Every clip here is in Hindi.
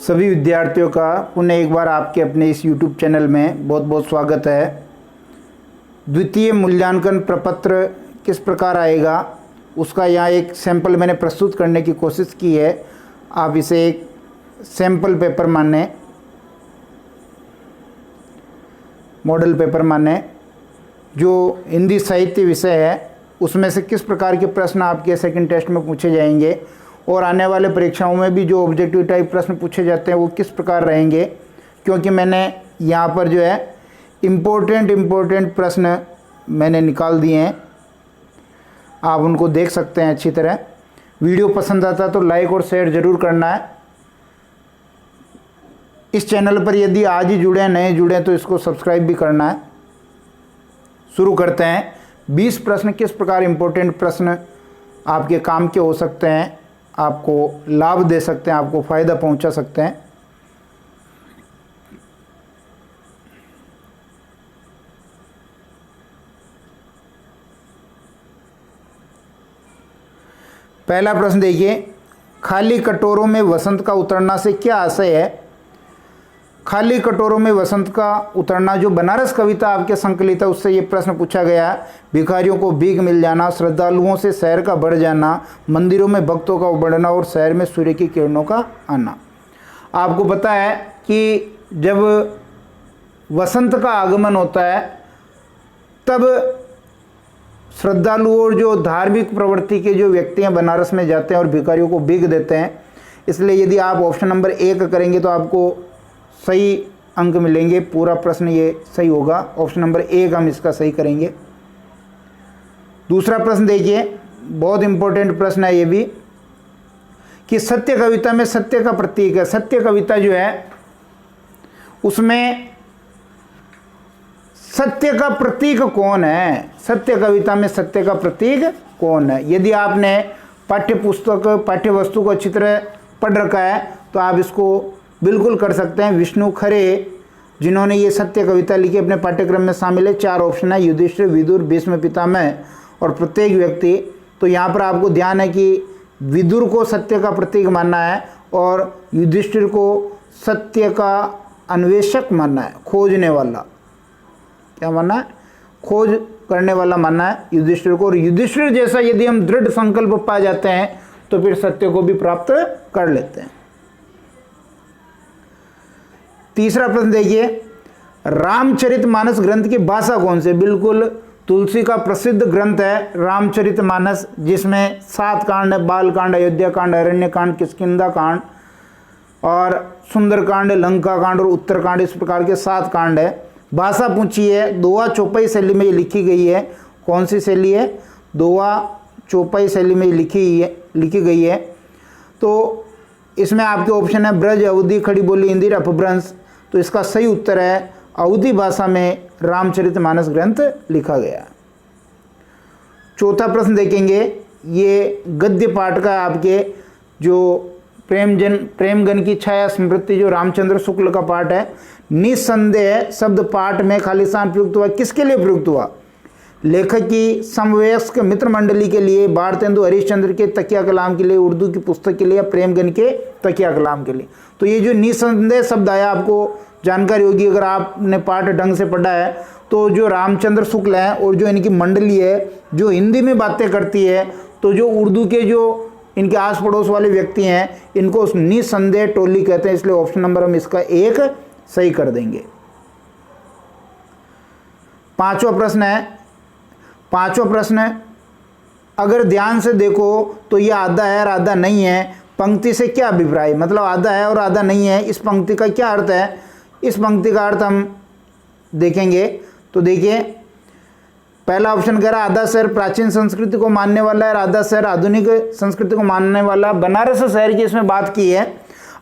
सभी विद्यार्थियों का पुनः एक बार आपके अपने इस YouTube चैनल में बहुत बहुत स्वागत है। द्वितीय मूल्यांकन प्रपत्र किस प्रकार आएगा उसका यहाँ एक सैंपल मैंने प्रस्तुत करने की कोशिश की है। आप इसे एक सैंपल पेपर माने, मॉडल पेपर माने। जो हिंदी साहित्य विषय है उसमें से किस प्रकार के प्रश्न आपके सेकंड टेस्ट में पूछे जाएंगे और आने वाले परीक्षाओं में भी जो ऑब्जेक्टिव टाइप प्रश्न पूछे जाते हैं वो किस प्रकार रहेंगे, क्योंकि मैंने यहाँ पर जो है इम्पोर्टेंट प्रश्न मैंने निकाल दिए हैं। आप उनको देख सकते हैं अच्छी तरह। वीडियो पसंद आता तो लाइक और शेयर ज़रूर करना है। इस चैनल पर यदि आज ही जुड़े नए जुड़े तो इसको सब्सक्राइब भी करना है। शुरू करते हैं। 20 प्रश्न किस प्रकार इम्पोर्टेंट प्रश्न आपके काम के हो सकते हैं, आपको लाभ दे सकते हैं, आपको फ़ायदा पहुंचा सकते हैं। पहला प्रश्न देखिए, खाली कटोरों में वसंत का उतरना से क्या आशय है। खाली कटोरों में वसंत का उतरना जो बनारस कविता आपके संकलित है उससे ये प्रश्न पूछा गया है। भिखारियों को भीख मिल जाना, श्रद्धालुओं से शहर का बढ़ जाना, मंदिरों में भक्तों का बढ़ना और शहर में सूर्य की किरणों का आना। आपको पता है कि जब वसंत का आगमन होता है तब श्रद्धालु और जो धार्मिक प्रवृत्ति के जो व्यक्ति हैं बनारस में जाते हैं और भिखारियों को भीख देते हैं। इसलिए यदि आप ऑप्शन नंबर 1 करेंगे तो आपको सही अंक मिलेंगे। पूरा प्रश्न ये सही होगा। ऑप्शन नंबर 1 हम इसका सही करेंगे। दूसरा प्रश्न देखिए, बहुत इंपॉर्टेंट प्रश्न है ये भी, कि सत्य कविता में सत्य का प्रतीक है। सत्य कविता जो है उसमें सत्य का प्रतीक कौन है। सत्य कविता में सत्य का प्रतीक कौन है। यदि आपने पाठ्य वस्तु को अच्छी तरह पढ़ रखा है तो आप इसको बिल्कुल कर सकते हैं। विष्णु खरे जिन्होंने ये सत्य कविता लिखी अपने पाठ्यक्रम में शामिल है। 4 ऑप्शन है, युधिष्ठिर, विदुर, भीष्म पितामह और प्रत्येक व्यक्ति। तो यहाँ पर आपको ध्यान है कि विदुर को सत्य का प्रतीक मानना है और युधिष्ठिर को सत्य का अन्वेषक मानना है, खोजने वाला। क्या मानना है? खोज करने वाला मानना है युधिष्ठिर को। और युधिष्ठिर जैसा यदि हम दृढ़ संकल्प पा जाते हैं तो फिर सत्य को भी प्राप्त कर लेते हैं। तीसरा प्रश्न देखिए, रामचरितमानस ग्रंथ की भाषा कौन सी। बिल्कुल तुलसी का प्रसिद्ध ग्रंथ है रामचरितमानस, जिसमें 7 कांड है, बाल कांड, अयोध्या कांड, अरण्य कांड, किष्किंधा कांड और सुंदर कांड, लंका कांड और उत्तर कांड, इस प्रकार के 7 कांड है। भाषा पूछी है, दोहा चौपाई शैली में ये लिखी गई है। कौन सी शैली है? दोहा चौपाई शैली में लिखी गई है। तो इसमें आपके ऑप्शन है ब्रज, अवधी, खड़ी बोली, इंदिर, अपभ्रंश। तो इसका सही उत्तर है अवधी भाषा में रामचरितमानस ग्रंथ लिखा गया। चौथा प्रश्न देखेंगे, ये गद्य पाठ का आपके जो प्रेमगन की छाया स्मृति जो रामचंद्र शुक्ल का पाठ है। निस्संदेह शब्द पाठ में खालिस्तान प्रयुक्त हुआ, किसके लिए प्रयुक्त हुआ? लेखक की समवयस्क मित्र मंडली के लिए, भारतेंदु हरिश्चंद्र के तकिया कलाम के लिए, उर्दू की पुस्तक के लिए या प्रेमगन के तकिया कलाम के लिए। तो ये जो निसंदेह शब्द आया आपको जानकारी होगी अगर आपने पाठ ढंग से पढ़ा है। तो जो रामचंद्र शुक्ल हैं और जो इनकी मंडली है जो हिंदी में बातें करती है, तो जो उर्दू के जो इनके आस पड़ोस वाले व्यक्ति हैं इनको निसंदेह टोली कहते हैं। इसलिए ऑप्शन नंबर हम इसका 1 सही कर देंगे। पांचवा प्रश्न अगर ध्यान से देखो तो ये आधा है और आधा नहीं है। पंक्ति से क्या अभिप्राय, मतलब आधा है और आधा नहीं है, इस पंक्ति का क्या अर्थ है? इस पंक्ति का अर्थ हम देखेंगे। तो देखिए, पहला ऑप्शन कह रहा है आधा शहर प्राचीन संस्कृति को मानने वाला है और आधा शहर आधुनिक संस्कृति को मानने वाला। बनारस शहर की इसमें बात की है।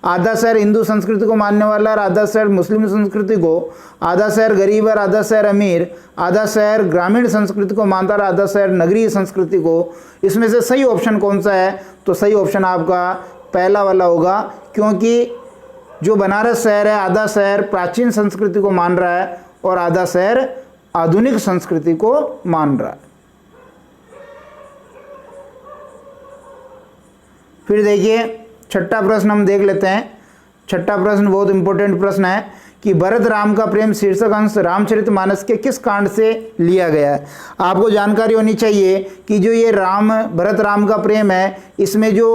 आधा शहर हिंदू संस्कृति को मानने वाला और आधा शहर मुस्लिम संस्कृति को। आधा शहर गरीब और आधा शहर अमीर। आधा शहर ग्रामीण संस्कृति को मानता और आधा शहर नगरीय संस्कृति को। इसमें से सही ऑप्शन कौन सा है? तो सही ऑप्शन आपका पहला वाला होगा, क्योंकि जो बनारस शहर है आधा शहर प्राचीन संस्कृति को मान रहा है और आधा शहर आधुनिक संस्कृति को मान रहा है। फिर देखिए छठा प्रश्न हम देख लेते हैं। छठा प्रश्न बहुत इंपॉर्टेंट प्रश्न है कि भरत राम का प्रेम शीर्षक अंश रामचरितमानस के किस कांड से लिया गया है। आपको जानकारी होनी चाहिए कि जो ये भरत राम का प्रेम है, इसमें जो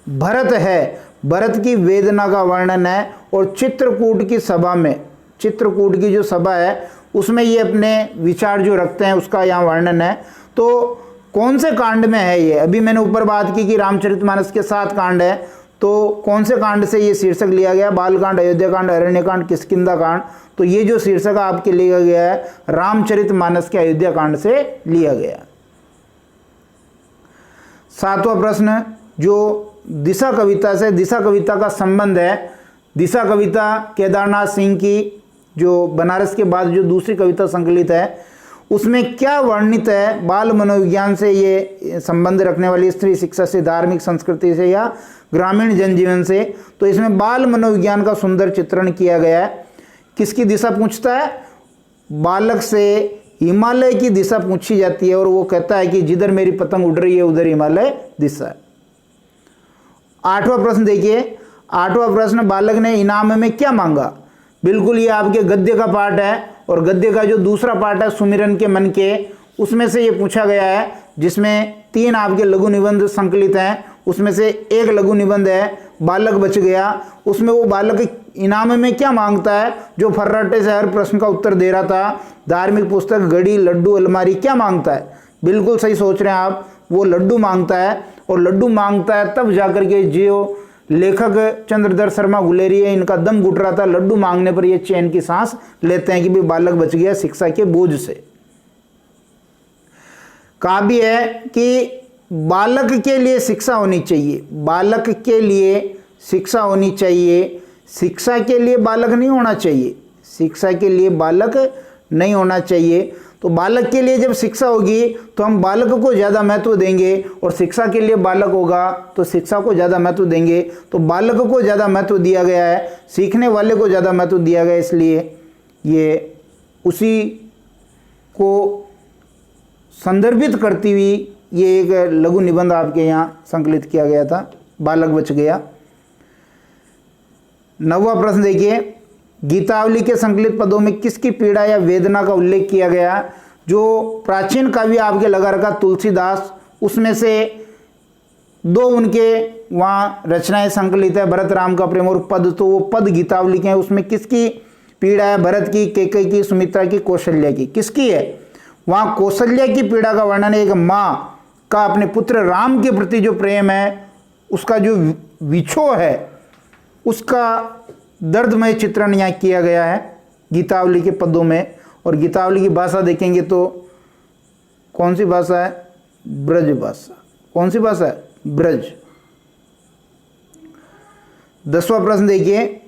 भरत है, भरत की वेदना का वर्णन है और चित्रकूट की सभा में, चित्रकूट की जो सभा है उसमें ये अपने विचार जो रखते हैं उसका यहाँ वर्णन है। तो कौन से कांड में है ये? अभी मैंने ऊपर बात की कि रामचरितमानस के 7 कांड है, तो कौन से कांड से ये शीर्षक लिया गया? बालकांड, अयोध्याकांड, अरण्यकांड, किष्किंधा। तो ये जो शीर्षक आपके लिया गया है रामचरितमानस के अयोध्याकांड से लिया गया। 7वां प्रश्न जो दिशा कविता से, दिशा कविता का संबंध है। दिशा कविता केदारनाथ सिंह की जो बनारस के बाद जो दूसरी कविता संकलित है, उसमें क्या वर्णित है? बाल मनोविज्ञान से ये संबंध रखने वाली, स्त्री शिक्षा से, धार्मिक संस्कृति से या ग्रामीण जनजीवन से। तो इसमें बाल मनोविज्ञान का सुंदर चित्रण किया गया है। किसकी दिशा पूछता है? बालक से हिमालय की दिशा पूछी जाती है और वो कहता है कि जिधर मेरी पतंग उड़ रही है उधर हिमालय दिशा है। 8वां प्रश्न देखिए। 8वां प्रश्न, बालक ने इनाम में क्या मांगा? बिल्कुल ये आपके गद्य का पार्ट है और गद्य का जो दूसरा पार्ट है सुमिरन के मन के, उसमें से ये पूछा गया है, जिसमें 3 आपके लघु निबंध संकलित हैं। उसमें से एक लघु निबंध है बालक बच गया। उसमें वो बालक इनाम में क्या मांगता है? जो फर्राटे से हर प्रश्न का उत्तर दे रहा था, धार्मिक पुस्तक, घड़ी, लड्डू, अलमारी, क्या मांगता है? बिल्कुल सही सोच रहे हैं आप, वो लड्डू मांगता है। और लड्डू मांगता है तब जाकर के जो लेखक चंद्रधर शर्मा गुलेरी है, इनका दम घुट रहा था, लड्डू मांगने पर ये चैन की सांस लेते हैं कि भाई बालक बच गया शिक्षा के बोझ से। कहा भी है कि बालक के लिए शिक्षा होनी चाहिए, बालक के लिए शिक्षा होनी चाहिए, शिक्षा के लिए बालक नहीं होना चाहिए, शिक्षा के लिए बालक नहीं होना चाहिए। तो बालक के लिए जब शिक्षा होगी तो हम बालक को ज़्यादा महत्व देंगे, और शिक्षा के लिए बालक होगा तो शिक्षा को ज़्यादा महत्व देंगे। तो बालक को ज़्यादा महत्व दिया गया है, सीखने वाले को ज़्यादा महत्व दिया गया, इसलिए ये उसी को संदर्भित करती हुई ये एक लघु निबंध आपके यहाँ संकलित किया गया था, बालक बच गया। 9वां प्रश्न देखिए। गीतावली के संकलित पदों में किसकी पीड़ा या वेदना का उल्लेख किया गया? जो प्राचीन काव्य आपके लगा रखा तुलसीदास, उसमें से 2 उनके वहाँ रचनाएं संकलित है, भरत राम का प्रेम और पद। तो वो पद गीतावली के हैं, उसमें किसकी पीड़ा है? भरत की, कैकेयी की, सुमित्रा की, कौशल्या की, किसकी है? वहाँ कौशल्या की पीड़ा का वर्णन है। एक माँ का अपने पुत्र राम के प्रति जो प्रेम है, उसका जो विछोह है, उसका दर्दमय चित्रण यहाँ किया गया है गीतावली के पदों में। और गीतावली की भाषा देखेंगे तो कौन सी भाषा है? ब्रज भाषा। कौन सी भाषा है? ब्रज। 10वां प्रश्न देखिए।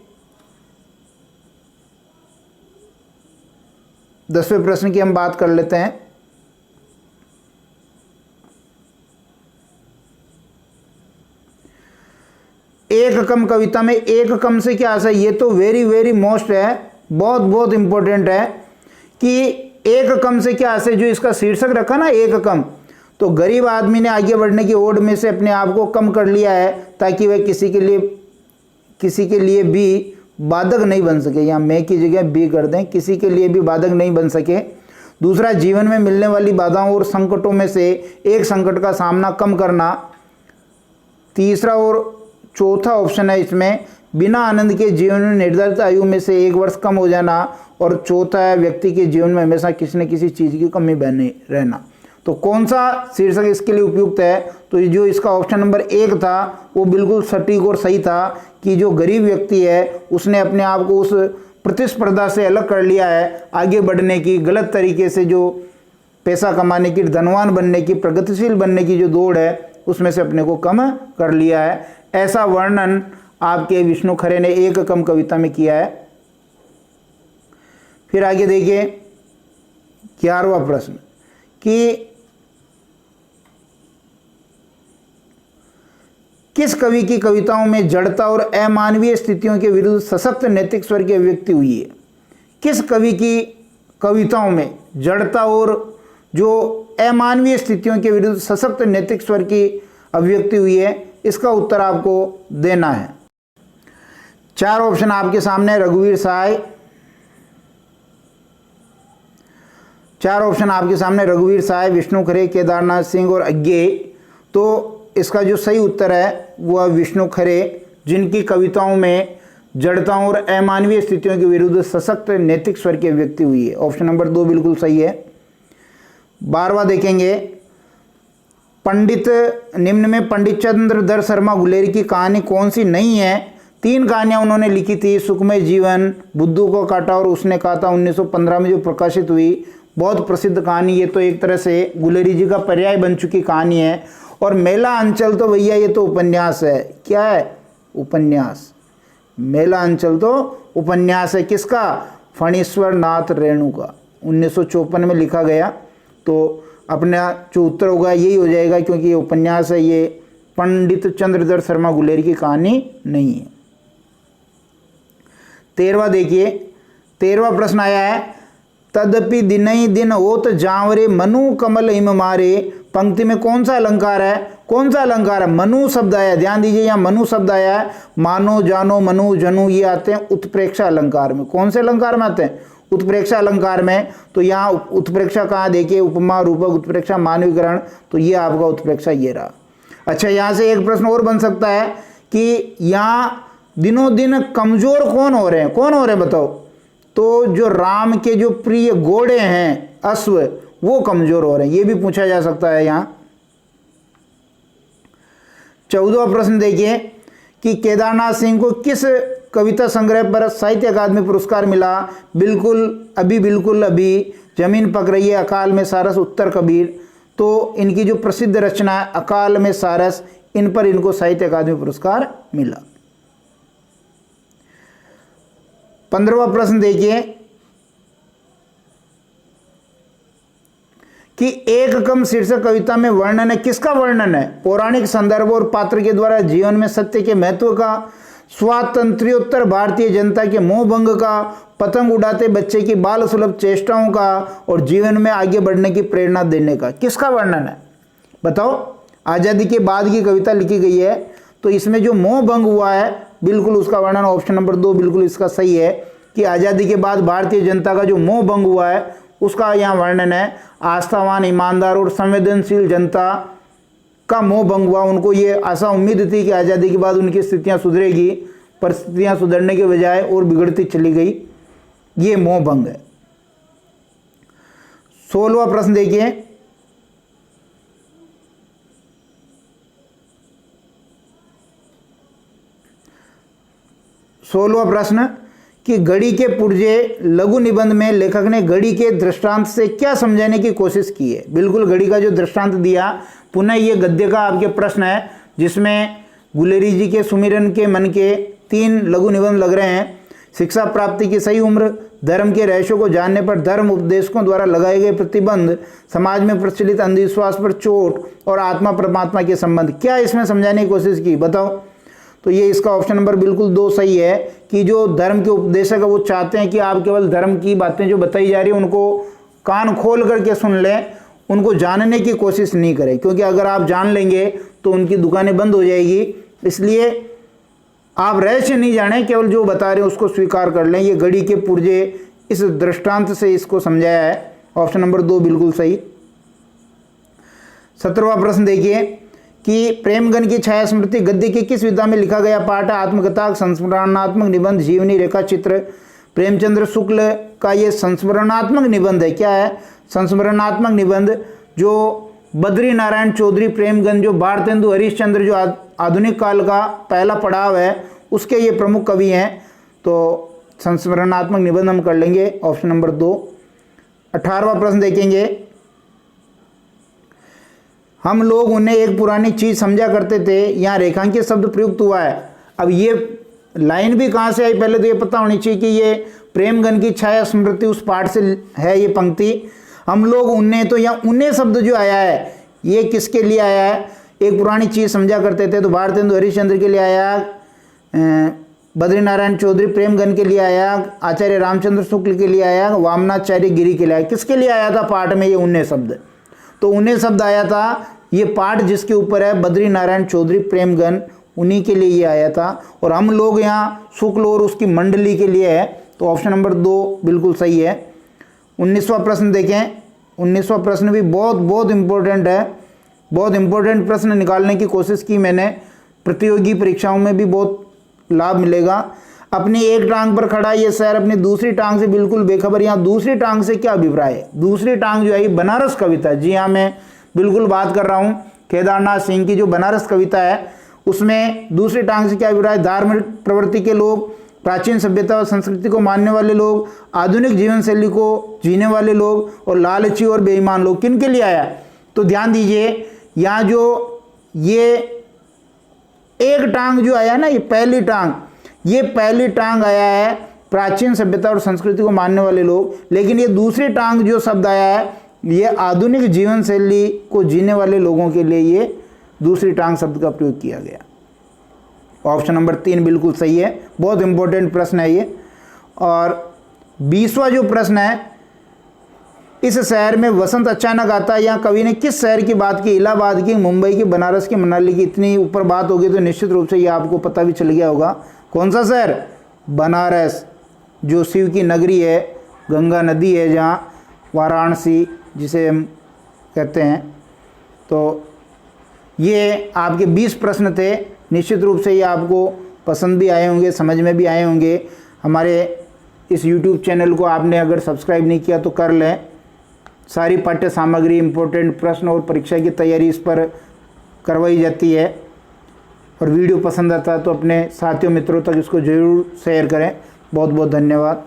10वें प्रश्न की हम बात कर लेते हैं। एक कम कविता में एक कम से क्या आशा? ये तो वेरी वेरी मोस्ट है, बहुत बहुत इंपॉर्टेंट है कि एक कम से क्या आशा, जो इसका शीर्षक रखा ना एक कम, तो गरीब आदमी ने आगे बढ़ने की ओर में से अपने आप को कम कर लिया है ताकि वह किसी के लिए भी बाधक नहीं बन सके। यहाँ मैं की जगह बी कर दें, किसी के लिए भी बाधक नहीं बन सके। दूसरा, जीवन में मिलने वाली बाधाओं और संकटों में से एक संकट का सामना कम करना। तीसरा और चौथा ऑप्शन है इसमें, बिना आनंद के जीवन में निर्धारित आयु में से 1 वर्ष कम हो जाना। और चौथा है, व्यक्ति के जीवन में हमेशा किसी न किसी चीज़ की कमी बने रहना। तो कौन सा शीर्षक इसके लिए उपयुक्त है? तो ये जो इसका ऑप्शन नंबर 1 था वो बिल्कुल सटीक और सही था कि जो गरीब व्यक्ति है उसने अपने आप को उस प्रतिस्पर्धा से अलग कर लिया है, आगे बढ़ने की, गलत तरीके से जो पैसा कमाने की, धनवान बनने की, प्रगतिशील बनने की जो दौड़ है उसमें से अपने को कम कर लिया है। ऐसा वर्णन आपके विष्णु खरे ने एक कम कविता में किया है। फिर आगे देखिए 11वां प्रश्न कि किस कवि की कविताओं में जड़ता और अमानवीय स्थितियों के विरुद्ध सशक्त नैतिक स्वर की अभिव्यक्ति हुई है? किस कवि की कविताओं में जड़ता और जो अमानवीय स्थितियों के विरुद्ध सशक्त नैतिक स्वर की अभिव्यक्ति हुई है? इसका उत्तर आपको देना है। चार ऑप्शन आपके सामने, रघुवीर सहाय, चार ऑप्शन आपके सामने, रघुवीर सहाय, विष्णु खरे, केदारनाथ सिंह और अज्ञे। तो इसका जो सही उत्तर है वह विष्णु खरे, जिनकी कविताओं में जड़ताओं और अमानवीय स्थितियों के विरुद्ध सशक्त नैतिक स्वर की व्यक्ति हुई है। ऑप्शन नंबर 2 बिल्कुल सही है। 12वां देखेंगे, पंडित निम्न में पंडित चंद्रधर शर्मा गुलेरी की कहानी कौन सी नहीं है? 3 कहानियां उन्होंने लिखी थी, सुखमय जीवन, बुद्धू को काटा और उसने कहा था, 1915 में जो प्रकाशित हुई, बहुत प्रसिद्ध कहानी। ये तो एक तरह से गुलेरी जी का पर्याय बन चुकी कहानी है। और मेला अंचल तो भैया ये तो उपन्यास है। क्या है? उपन्यास। मेला अंचल तो उपन्यास है, किसका? फणीश्वर नाथ रेणु का, 1954 में लिखा गया। तो अपना जो उत्तर होगा यही हो जाएगा, क्योंकि ये उपन्यास है, ये पंडित चंद्रधर शर्मा गुलेरी की कहानी नहीं है। 13वां देखिए, 13वां प्रश्न आया है, तदपि दिनई दिन होत जावरे मनु कमल हिम मारे। पंक्ति में कौन सा अलंकार है? कौन सा अलंकार है? मनु शब्द आया, ध्यान दीजिए, यहाँ मनु शब्द आया है। मानो, जानो, मनु, जनु ये आते हैं उत्प्रेक्षा अलंकार में। कौन से अलंकार में आते हैं? उत्प्रेक्षा अलंकार में। तो यहाँ उत्प्रेक्षा कहाँ देखिए, उपमा, रूपक उत्प्रेक्षा, मानवीकरण, तो ये आपका उत्प्रेक्षा ये रहा। अच्छा, यहाँ से एक प्रश्न और बन सकता है कि यहाँ दिनों दिन कमजोर कौन हो रहे हैं? कौन हो रहे हैं बताओ? तो जो राम के जो प्रिय घोड़े हैं, अश्व, वो कमजोर हो रहे हैं, ये भी पूछा जा सकता है यहाँ। 14वां प्रश्न देखिए कि केदारनाथ सिंह को किस कविता संग्रह पर साहित्य अकादमी पुरस्कार मिला? बिल्कुल अभी, जमीन पक रही है, अकाल में सारस, उत्तर कबीर। तो इनकी जो प्रसिद्ध रचना है अकाल में सारस, इन पर इनको साहित्य अकादमी पुरस्कार मिला। 15वां प्रश्न देखिए कि एक कम शीर्षक कविता में वर्णन है, किसका वर्णन है? पौराणिक संदर्भ और पात्र के द्वारा जीवन में सत्य के महत्व का, स्वातंत्र्योत्तर भारतीय जनता के मोह भंग का, पतंग उड़ाते बच्चे की बाल सुलभ चेष्टाओं का और जीवन में आगे बढ़ने की प्रेरणा देने का। किसका वर्णन है बताओ? आज़ादी के बाद की कविता लिखी गई है, तो इसमें जो मोह भंग हुआ है बिल्कुल उसका वर्णन ऑप्शन नंबर 2 बिल्कुल इसका सही है कि आज़ादी के बाद भारतीय जनता का जो मोह भंग हुआ है उसका यहाँ वर्णन है। आस्थावान, ईमानदार और संवेदनशील जनता का मोह भंग हुआ। उनको ये आशा उम्मीद थी कि आज़ादी के बाद उनकी स्थितियाँ सुधरेगी, पर स्थितियाँ सुधरने के बजाय और बिगड़ती चली गई। ये मोह भंग है। 16वां प्रश्न देखिए, प्रश्न कि घड़ी के पुर्जे लघु निबंध में लेखक ने घड़ी के दृष्टांत से क्या समझाने की कोशिश की है? बिल्कुल घड़ी का जो दृष्टांत दिया, पुनः ये गद्य का आपके प्रश्न है, जिसमें गुलेरी जी के सुमिरन के मन के 3 लघु निबंध लग रहे हैं। शिक्षा प्राप्ति की सही उम्र, धर्म के रहस्यों को जानने पर धर्म उपदेशकों द्वारा लगाए गए प्रतिबंध, समाज में प्रचलित अंधविश्वास पर चोट और आत्मा परमात्मा के संबंध। क्या इसमें समझाने की कोशिश की बताओ? तो ये इसका ऑप्शन नंबर बिल्कुल 2 सही है कि जो धर्म के उपदेशक है वो चाहते हैं कि आप केवल धर्म की बातें जो बताई जा रही है उनको कान खोल करके सुन लें, उनको जानने की कोशिश नहीं करें, क्योंकि अगर आप जान लेंगे तो उनकी दुकानें बंद हो जाएगी। इसलिए आप रहस्य नहीं जाने, केवल जो बता रहे हैं उसको स्वीकार कर लें। ये घड़ी के पुर्जे इस दृष्टांत से इसको समझाया है। ऑप्शन नंबर 2 बिल्कुल सही। 17वां प्रश्न देखिए कि प्रेमगन की छाया स्मृति गद्य की किस विधा में लिखा गया पाठ है? आत्मकथा, संस्मरणात्मक निबंध, जीवनी रेखा चित्र। प्रेमचंद्र शुक्ल का ये संस्मरणात्मक निबंध है। क्या है? संस्मरणात्मक निबंध। जो बद्री नारायण चौधरी प्रेमगन, जो भारतेंदु हरिश्चंद्र, जो आधुनिक काल का पहला पड़ाव है, उसके ये प्रमुख कवि हैं। तो संस्मरणात्मक निबंध हम कर लेंगे, ऑप्शन नंबर 2। 18वां प्रश्न देखेंगे, हम लोग उन्हें एक पुरानी चीज समझा करते थे, यहाँ रेखांकित शब्द प्रयुक्त हुआ है। अब ये लाइन भी कहाँ से आई, पहले तो ये पता होनी चाहिए कि ये प्रेमगन की छाया स्मृति उस पाठ से है ये पंक्ति। हम लोग उन्हें, तो यहाँ उन्हें शब्द जो आया है ये किसके लिए आया है? एक पुरानी चीज समझा करते थे, तो भारतेंदु हरिश्चंद्र के लिए आया, बद्री नारायण चौधरी प्रेमगन के लिए आया, आचार्य रामचंद्र शुक्ल के लिए आया, वामनाचार्य गिरी के लिए आया। किसके लिए आया था पाठ में ये उन्हें शब्द? तो उन्हें शब्द आया था ये पाठ जिसके ऊपर है बद्री नारायण चौधरी प्रेमगन, उन्हीं के लिए ये आया था, और हम लोग यहाँ शुक्ल और उसकी मंडली के लिए है, तो ऑप्शन नंबर 2 बिल्कुल सही है। 19वां प्रश्न देखें। 19वां प्रश्न भी बहुत इम्पोर्टेंट है। बहुत इम्पोर्टेंट प्रश्न निकालने की कोशिश की मैंने, प्रतियोगी परीक्षाओं में भी बहुत लाभ मिलेगा। अपनी एक टांग पर खड़ा ये शहर अपनी दूसरी टांग से बिल्कुल बेखबर। यहाँ दूसरी टांग से क्या अभिप्राय है? दूसरी टांग जो है बनारस कविता। जी हाँ, मैं बिल्कुल बात कर रहा हूँ केदारनाथ सिंह की जो बनारस कविता है, उसमें दूसरी टांग से क्या अभिप्राय? धार्मिक प्रवृत्ति के लोग, प्राचीन सभ्यता और संस्कृति को मानने वाले लोग, आधुनिक जीवन शैली को जीने वाले लोग और लालची और बेईमान लोग। किन के लिए आया? तो ध्यान दीजिए, यहाँ जो ये एक टांग जो आया ना, ये पहली टांग आया है प्राचीन सभ्यता और संस्कृति को मानने वाले लोग, लेकिन ये दूसरी टांग जो शब्द आया है ये आधुनिक जीवन शैली को जीने वाले लोगों के लिए ये दूसरी टांग शब्द का प्रयोग किया गया। ऑप्शन नंबर 3 बिल्कुल सही है। बहुत इंपॉर्टेंट प्रश्न है ये। और 20वां जो प्रश्न है, इस शहर में वसंत अचानक आता है। यहाँ कवि ने किस शहर की बात की? इलाहाबाद की, मुंबई की, बनारस की, मनाली की। इतनी ऊपर बात होगी तो निश्चित रूप से ये आपको पता भी चल गया होगा। कौन सा शहर? बनारस, जो शिव की नगरी है, गंगा नदी है जहाँ, वाराणसी जिसे हम कहते हैं। तो ये आपके 20 प्रश्न थे। निश्चित रूप से ये आपको पसंद भी आए होंगे, समझ में भी आए होंगे। हमारे इस YouTube चैनल को आपने अगर सब्सक्राइब नहीं किया तो कर लें। सारी पाठ्य सामग्री, इम्पोर्टेंट प्रश्न और परीक्षा की तैयारी इस पर करवाई जाती है। और वीडियो पसंद आता है तो अपने साथियों मित्रों तक इसको ज़रूर शेयर करें। बहुत बहुत धन्यवाद।